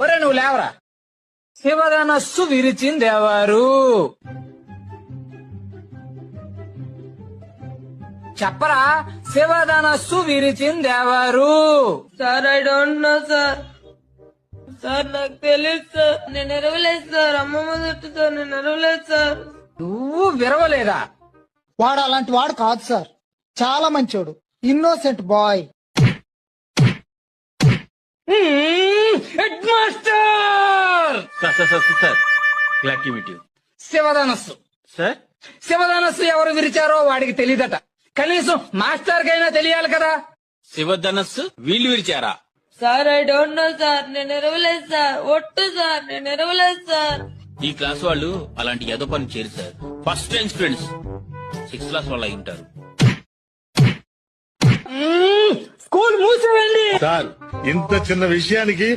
ఒరే నువ్వు లేవరా. శివధనస్సు విరిచిందెవరు? చెప్పరా, శివధనస్సు విరిచిందెవరు? Sir I don't know sir. Sir నాకు తెలియదు సార్. నేను ఎరవలేదు సార్. అమ్మమ్మ చుట్టూ సార్. నేను ఎరవలేదు సార్. నువ్వు విరవలేదా? వాడు అలాంటి వాడు కాదు సార్, చాలా మంచోడు, innocent boy. Head master sir glad to meet you. శివధనస్సు సార్ శివధనస్సు ఎవరు విరిచారో వాడికి తెలియదట. కనీసం మాస్టర్ కైనా తెలియాలి కదా. శివధనస్సు వీళ్ళు విరిచారా? Sir I don't know sir. నేను ఎరవలేదు సార్. ఒట్టు సార్. నేను ఎరవలేదు సార్. ఈ క్లాస్ వాళ్ళు అలాంటి ఏదో పని చేయరు sir. First time students 6th class వాళ్ళు అయి ఉంటారు. స్కూల్ మూసివేయండి. సార్ ఇంత చిన్న విషయానికి